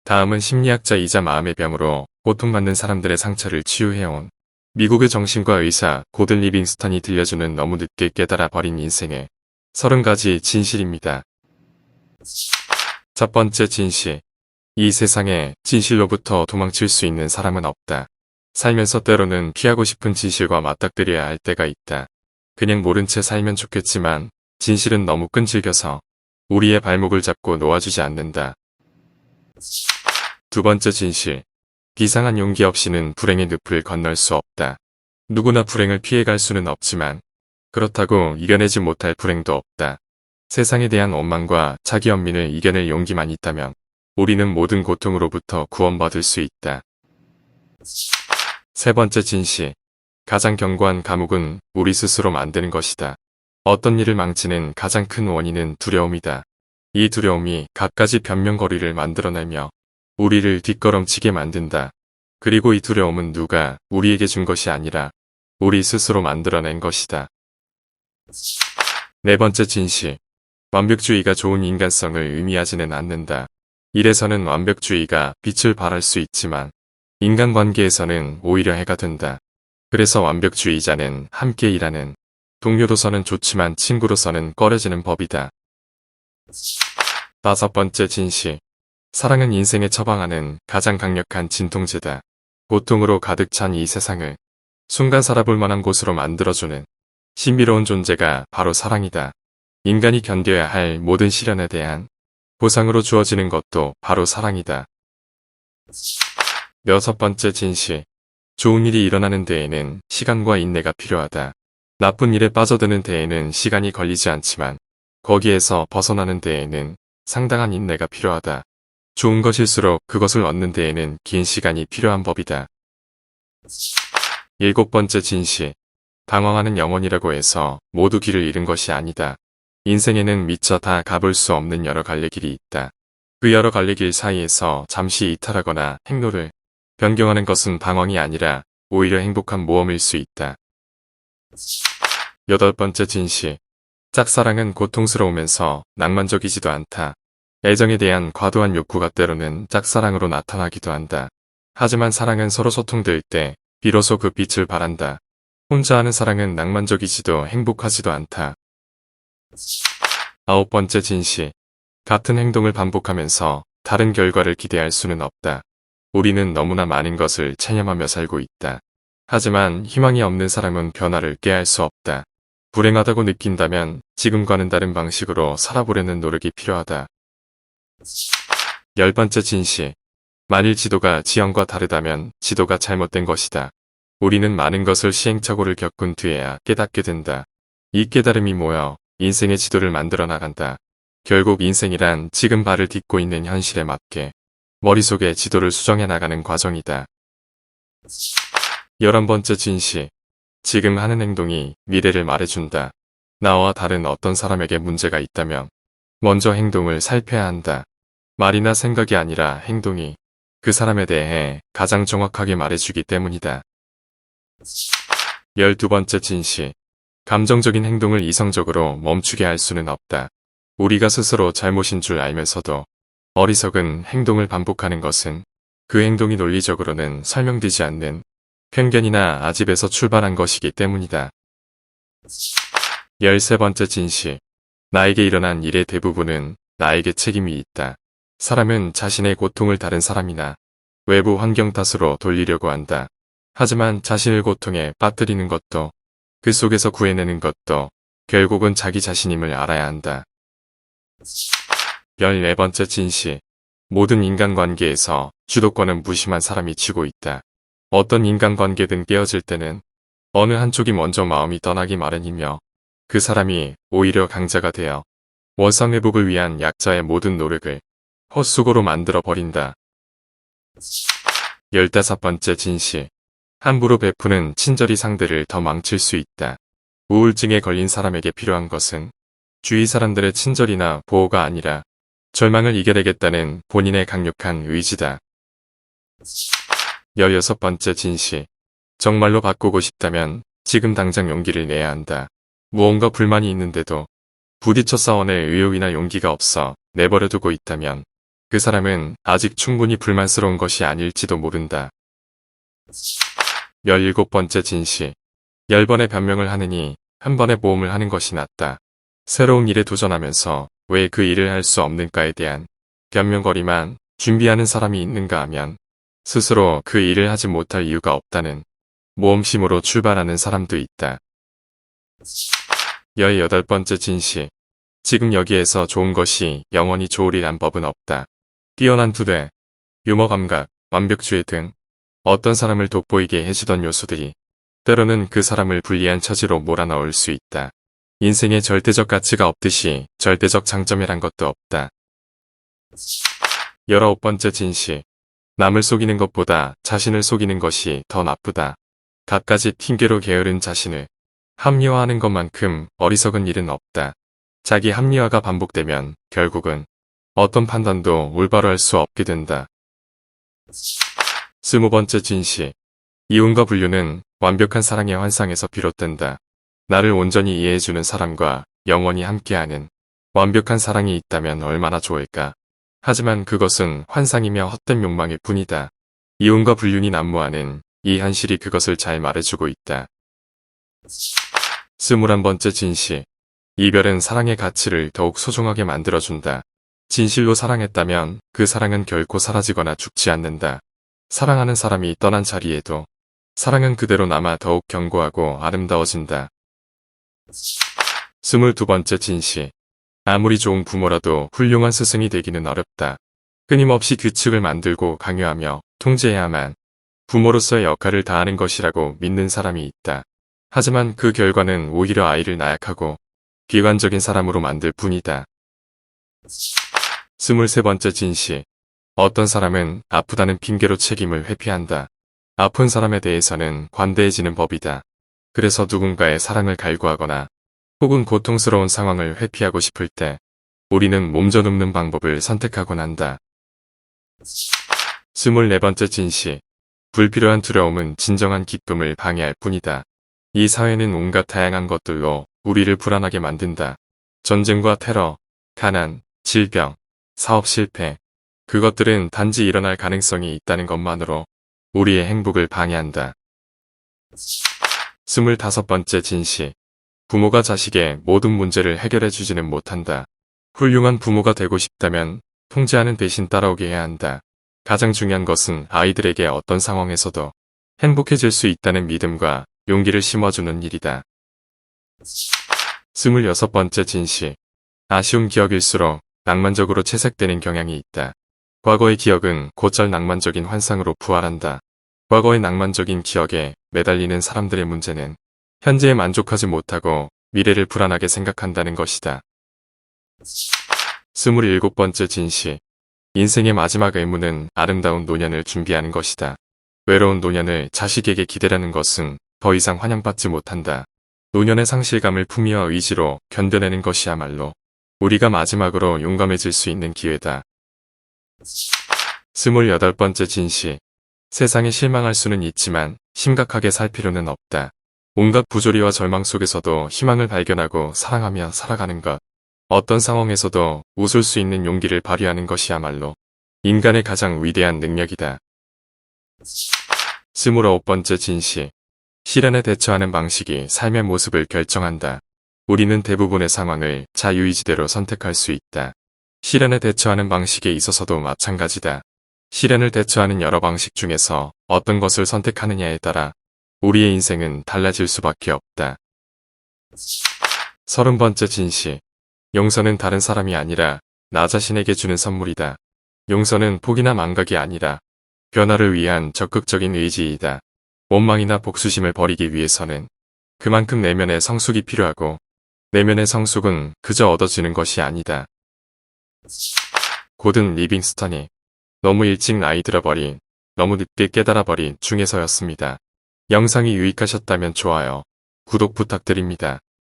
다음은 심리학자이자 마음의 병으로 고통받는 사람들의 상처를 치유해온 미국의 정신과 의사 고든 리빙스턴이 들려주는 너무 늦게 깨달아 버린 인생의 30가지 진실입니다. 첫 번째 진실. 이 세상에 진실로부터 도망칠 수 있는 사람은 없다. 살면서 때로는 피하고 싶은 진실과 맞닥뜨려야 할 때가 있다. 그냥 모른 채 살면 좋겠지만 진실은 너무 끈질겨서 우리의 발목을 잡고 놓아주지 않는다. 두 번째 진실. 비상한 용기 없이는 불행의 늪을 건널 수 없다. 누구나 불행을 피해갈 수는 없지만 그렇다고 이겨내지 못할 불행도 없다. 세상에 대한 원망과 자기 연민을 이겨낼 용기만 있다면 우리는 모든 고통으로부터 구원받을 수 있다. 세 번째 진실. 가장 견고한 감옥은 우리 스스로 만드는 것이다. 어떤 일을 망치는 가장 큰 원인은 두려움이다. 이 두려움이 갖가지 변명거리를 만들어내며 우리를 뒷걸음치게 만든다. 그리고 이 두려움은 누가 우리에게 준 것이 아니라 우리 스스로 만들어낸 것이다. 네 번째 진실. 완벽주의가 좋은 인간성을 의미하지는 않는다. 일에서는 완벽주의가 빛을 발할 수 있지만 인간관계에서는 오히려 해가 된다. 그래서 완벽주의자는 함께 일하는 동료로서는 좋지만 친구로서는 꺼려지는 법이다. 다섯 번째 진실. 사랑은 인생에 처방하는 가장 강력한 진통제다. 고통으로 가득 찬 이 세상을 순간 살아볼 만한 곳으로 만들어주는 신비로운 존재가 바로 사랑이다. 인간이 견뎌야 할 모든 시련에 대한 보상으로 주어지는 것도 바로 사랑이다. 여섯 번째 진실. 좋은 일이 일어나는 데에는 시간과 인내가 필요하다. 나쁜 일에 빠져드는 데에는 시간이 걸리지 않지만 거기에서 벗어나는 데에는 상당한 인내가 필요하다. 좋은 것일수록 그것을 얻는 데에는 긴 시간이 필요한 법이다. 일곱 번째 진실. 방황하는 영혼이라고 해서 모두 길을 잃은 것이 아니다. 인생에는 미처 다 가볼 수 없는 여러 갈래 길이 있다. 그 여러 갈래 길 사이에서 잠시 이탈하거나 행로를 변경하는 것은 방황이 아니라 오히려 행복한 모험일 수 있다. 여덟 번째 진실. 짝사랑은 고통스러우면서 낭만적이지도 않다. 애정에 대한 과도한 욕구가 때로는 짝사랑으로 나타나기도 한다. 하지만 사랑은 서로 소통될 때 비로소 그 빛을 발한다. 혼자 하는 사랑은 낭만적이지도 행복하지도 않다. 아홉 번째 진실. 같은 행동을 반복하면서 다른 결과를 기대할 수는 없다. 우리는 너무나 많은 것을 체념하며 살고 있다. 하지만 희망이 없는 사람은 변화를 꾀할 수 없다. 불행하다고 느낀다면 지금과는 다른 방식으로 살아보려는 노력이 필요하다. 열 번째 진실. 만일 지도가 지형과 다르다면 지도가 잘못된 것이다. 우리는 많은 것을 시행착오를 겪은 뒤에야 깨닫게 된다. 이 깨달음이 모여 인생의 지도를 만들어 나간다. 결국 인생이란 지금 발을 딛고 있는 현실에 맞게 머릿속에 지도를 수정해 나가는 과정이다. 11번째 진실. 지금 하는 행동이 미래를 말해준다. 나와 다른 어떤 사람에게 문제가 있다면 먼저 행동을 살펴야 한다. 말이나 생각이 아니라 행동이 그 사람에 대해 가장 정확하게 말해주기 때문이다. 12번째 진실. 감정적인 행동을 이성적으로 멈추게 할 수는 없다. 우리가 스스로 잘못인 줄 알면서도 어리석은 행동을 반복하는 것은 그 행동이 논리적으로는 설명되지 않는 편견이나 아집에서 출발한 것이기 때문이다. 13번째 진실. 나에게 일어난 일의 대부분은 나에게 책임이 있다. 사람은 자신의 고통을 다른 사람이나 외부 환경 탓으로 돌리려고 한다. 하지만 자신을 고통에 빠뜨리는 것도 그 속에서 구해내는 것도 결국은 자기 자신임을 알아야 한다. 14번째 진실. 모든 인간관계에서 주도권은 무심한 사람이 쥐고 있다. 어떤 인간관계든 깨어질 때는 어느 한쪽이 먼저 마음이 떠나기 마련이며 그 사람이 오히려 강자가 되어 원상회복을 위한 약자의 모든 노력을 헛수고로 만들어 버린다. 15번째 진실. 함부로 베푸는 친절이 상대를 더 망칠 수 있다. 우울증에 걸린 사람에게 필요한 것은 주위 사람들의 친절이나 보호가 아니라 절망을 이겨내겠다는 본인의 강력한 의지다. 16번째 진실. 정말로 바꾸고 싶다면 지금 당장 용기를 내야 한다. 무언가 불만이 있는데도 부딪혀 싸워낼 의욕이나 용기가 없어 내버려두고 있다면 그 사람은 아직 충분히 불만스러운 것이 아닐지도 모른다. 17번째 진실. 10번의 변명을 하느니 한 번의 모험을 하는 것이 낫다. 새로운 일에 도전하면서 왜 그 일을 할 수 없는가에 대한 변명거리만 준비하는 사람이 있는가 하면 스스로 그 일을 하지 못할 이유가 없다는 모험심으로 출발하는 사람도 있다. 18번째 진실. 지금 여기에서 좋은 것이 영원히 좋으리란 법은 없다. 뛰어난 두뇌, 유머 감각, 완벽주의 등 어떤 사람을 돋보이게 해주던 요소들이 때로는 그 사람을 불리한 처지로 몰아넣을 수 있다. 인생에 절대적 가치가 없듯이 절대적 장점이란 것도 없다. 19번째 진실. 남을 속이는 것보다 자신을 속이는 것이 더 나쁘다. 갖가지 핑계로 게으른 자신을 합리화하는 것만큼 어리석은 일은 없다. 자기 합리화가 반복되면 결국은 어떤 판단도 올바로 할 수 없게 된다. 20번째 진실. 이혼과 분류는 완벽한 사랑의 환상에서 비롯된다. 나를 온전히 이해해주는 사람과 영원히 함께하는 완벽한 사랑이 있다면 얼마나 좋을까. 하지만 그것은 환상이며 헛된 욕망일 뿐이다. 이혼과 불륜이 난무하는 이 현실이 그것을 잘 말해주고 있다. 21번째 진실. 이별은 사랑의 가치를 더욱 소중하게 만들어준다. 진실로 사랑했다면 그 사랑은 결코 사라지거나 죽지 않는다. 사랑하는 사람이 떠난 자리에도 사랑은 그대로 남아 더욱 견고하고 아름다워진다. 22번째 진실. 아무리 좋은 부모라도 훌륭한 스승이 되기는 어렵다. 끊임없이 규칙을 만들고 강요하며 통제해야만 부모로서의 역할을 다하는 것이라고 믿는 사람이 있다. 하지만 그 결과는 오히려 아이를 나약하고 비관적인 사람으로 만들 뿐이다. 23번째 진실. 어떤 사람은 아프다는 핑계로 책임을 회피한다. 아픈 사람에 대해서는 관대해지는 법이다. 그래서 누군가의 사랑을 갈구하거나 혹은 고통스러운 상황을 회피하고 싶을 때 우리는 몸져눕는 방법을 선택하곤 한다. 24번째 진실. 불필요한 두려움은 진정한 기쁨을 방해할 뿐이다. 이 사회는 온갖 다양한 것들로 우리를 불안하게 만든다. 전쟁과 테러, 가난, 질병, 사업 실패. 그것들은 단지 일어날 가능성이 있다는 것만으로 우리의 행복을 방해한다. 25번째 진실. 부모가 자식의 모든 문제를 해결해 주지는 못한다. 훌륭한 부모가 되고 싶다면 통제하는 대신 따라오게 해야 한다. 가장 중요한 것은 아이들에게 어떤 상황에서도 행복해질 수 있다는 믿음과 용기를 심어주는 일이다. 26번째 진실. 아쉬운 기억일수록 낭만적으로 채색되는 경향이 있다. 과거의 기억은 곧잘 낭만적인 환상으로 부활한다. 과거의 낭만적인 기억에 매달리는 사람들의 문제는 현재에 만족하지 못하고 미래를 불안하게 생각한다는 것이다. 27번째 진실. 인생의 마지막 의무는 아름다운 노년을 준비하는 것이다. 외로운 노년을 자식에게 기대라는 것은 더 이상 환영받지 못한다. 노년의 상실감을 품위와 의지로 견뎌내는 것이야말로 우리가 마지막으로 용감해질 수 있는 기회다. 28번째 진실. 세상에 실망할 수는 있지만 심각하게 살 필요는 없다. 온갖 부조리와 절망 속에서도 희망을 발견하고 사랑하며 살아가는 것. 어떤 상황에서도 웃을 수 있는 용기를 발휘하는 것이야말로 인간의 가장 위대한 능력이다. 29번째 진실. 시련에 대처하는 방식이 삶의 모습을 결정한다. 우리는 대부분의 상황을 자유의지대로 선택할 수 있다. 시련에 대처하는 방식에 있어서도 마찬가지다. 시련을 대처하는 여러 방식 중에서 어떤 것을 선택하느냐에 따라 우리의 인생은 달라질 수밖에 없다. 30번째 진실. 용서는 다른 사람이 아니라 나 자신에게 주는 선물이다. 용서는 포기나 망각이 아니라 변화를 위한 적극적인 의지이다. 원망이나 복수심을 버리기 위해서는 그만큼 내면의 성숙이 필요하고 내면의 성숙은 그저 얻어지는 것이 아니다. 고든 리빙스턴이 너무 일찍 나이 들어버린, 너무 늦게 깨달아버린 중에서였습니다. 영상이 유익하셨다면 좋아요, 구독 부탁드립니다.